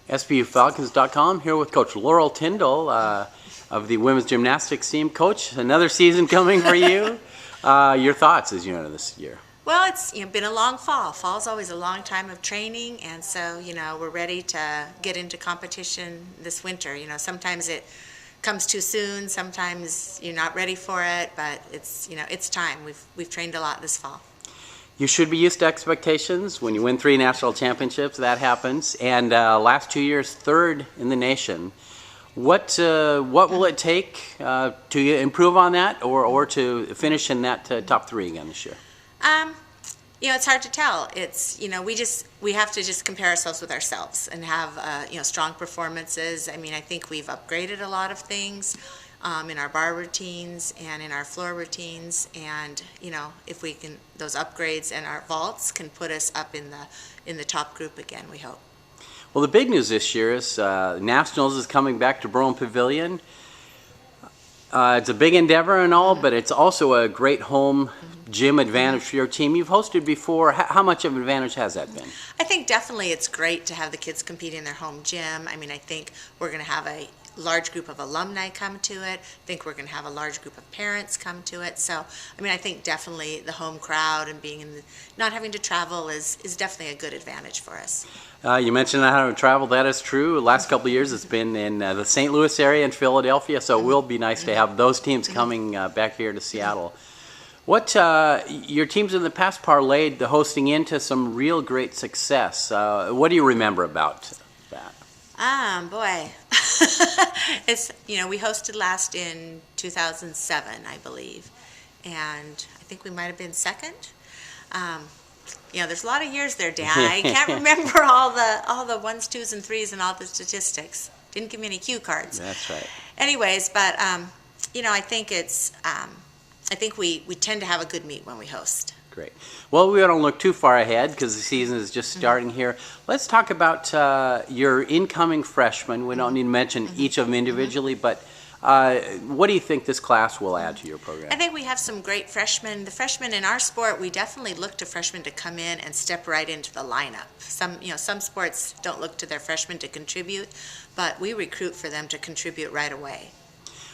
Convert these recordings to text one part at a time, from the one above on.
SPUFalcons.com, here with Coach Laurel Tindall of the women's gymnastics team. Coach, another season coming for you. Your thoughts as you enter this year? Well, it's been a long fall. Fall's always a long time of training, and so we're ready to get into competition this winter. Sometimes it comes too soon. Sometimes you're not ready for it, but it's time. We've trained a lot this fall. You should be used to expectations. When you win 3 national championships, that happens. And last 2 years, 3rd in the nation. What will it take to improve on that, or to finish in that top 3 again this year? It's hard to tell. It's we have to just compare ourselves with ourselves and have strong performances. I think we've upgraded a lot of things in our bar routines and in our floor routines, and if we can, those upgrades and our vaults can put us up in the top group again, we hope. Well, the big news this year is Nationals is coming back to Broome Pavilion. It's a big endeavor and all, but it's also a great home gym advantage for your team. You've hosted before. How much of an advantage has that been? I think definitely it's great to have the kids compete in their home gym. I think we're going to have a large group of alumni come to it. I think we're going to have a large group of parents come to it. So, I think definitely the home crowd and being not having to travel is definitely a good advantage for us. You mentioned not having to travel. That is true. The last couple of years it's been in the St. Louis area and Philadelphia, so it will be nice to have those teams coming back here to Seattle. What your teams in the past parlayed the hosting into some real great success. What do you remember about that? Boy. It's we hosted last in 2007, I believe, and I think we might have been second. There's a lot of years there, Dan. I can't remember all the 1s, 2s, and 3s and all the statistics. Didn't give me any cue cards. That's right. Anyways, but I think it's I think we tend to have a good meet when we host. Great. Well, we don't look too far ahead because the season is just starting here. Let's talk about your incoming freshmen. We don't need to mention each of them individually, but what do you think this class will add to your program? I think we have some great freshmen. The freshmen in our sport, we definitely look to freshmen to come in and step right into the lineup. Some sports don't look to their freshmen to contribute, but we recruit for them to contribute right away.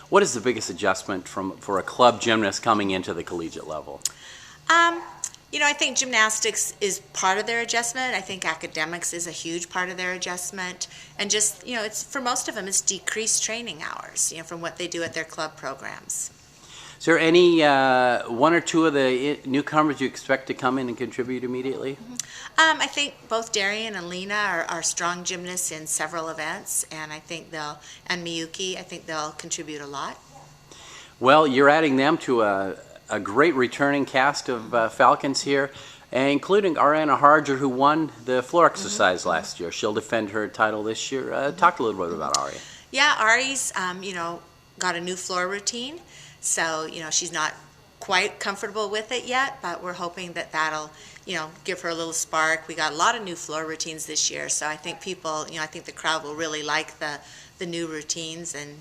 What is the biggest adjustment for a club gymnast coming into the collegiate level? I think gymnastics is part of their adjustment. I think academics is a huge part of their adjustment. And just, it's for most of them, it's decreased training hours, from what they do at their club programs. Is there any one or two of the newcomers you expect to come in and contribute immediately? I think both Darian and Lena are strong gymnasts in several events, and and Miyuki, I think they'll contribute a lot. Well, you're adding them to a great returning cast of Falcons here, including Ariana Harger, who won the floor exercise last year. She'll defend her title this year. Talk a little bit about Ari. Yeah, Ari's, got a new floor routine, so, she's not quite comfortable with it yet, but we're hoping that that'll, give her a little spark. We got a lot of new floor routines this year, so I think people, I think the crowd will really like the new routines, and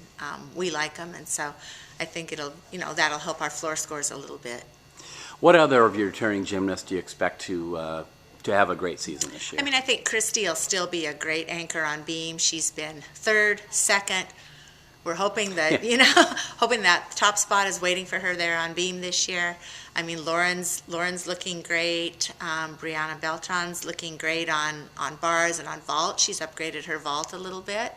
we like them, and so I think it'll, that'll help our floor scores a little bit. What other of your returning gymnasts do you expect to have a great season this year? I think Christy will still be a great anchor on beam. She's been 3rd, 2nd. We're hoping that, hoping that top spot is waiting for her there on beam this year. Lauren's looking great. Brianna Beltran's looking great on bars and on vault. She's upgraded her vault a little bit.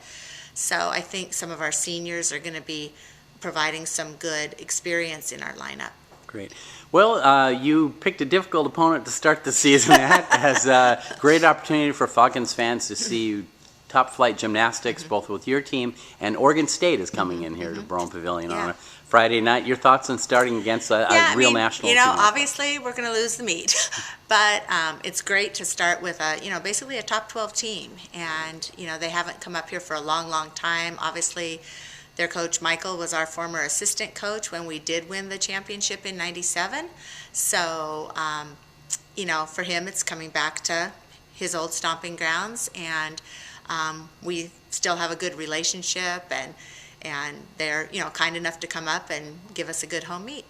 So I think some of our seniors are going to be providing some good experience in our lineup. Great. Well, you picked a difficult opponent to start the season at, as a great opportunity for Falcons fans to see you top-flight gymnastics, both with your team, and Oregon State is coming in here to Broome Pavilion on a Friday night. Your thoughts on starting against a real national team? Obviously we're going to lose the meet, but it's great to start with basically a top 12 team, and they haven't come up here for a long, long time. Obviously, their coach Michael was our former assistant coach when we did win the championship in '97. So, for him, it's coming back to his old stomping grounds, and we still have a good relationship, and they're kind enough to come up and give us a good home meet.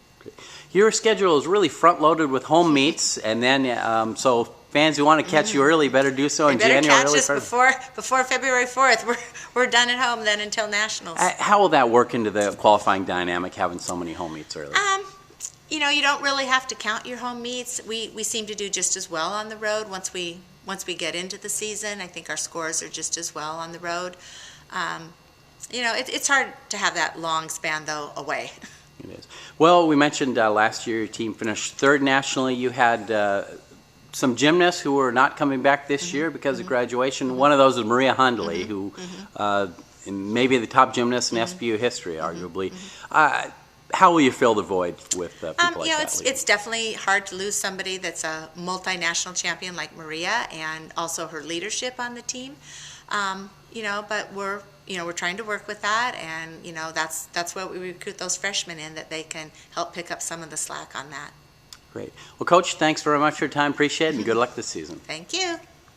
Your schedule is really front-loaded with home meets, and then so fans who want to catch you early better do so in They better January. catch us before February 4th. We're done at home then until nationals. How will that work into the qualifying dynamic, having so many home meets early? You know, you don't really have to count your home meets. We seem to do just as well on the road once we get into the season. I think our scores are just as well on the road. You know, it's hard to have that long span though away. It is. Well, we mentioned last year your team finished third nationally. You had some gymnasts who were not coming back this year because of graduation. One of those is Maria Hundley, who maybe the top gymnast in SPU history, arguably. How will you fill the void with people like you know, that? it's definitely hard to lose somebody that's a multinational champion like Maria, and also her leadership on the team. You know, but we're trying to work with that, and you know, that's why we recruit those freshmen in, that they can help pick up some of the slack on that. Great. Well, Coach, thanks very much for your time. Appreciate it, and good luck this season. Thank you.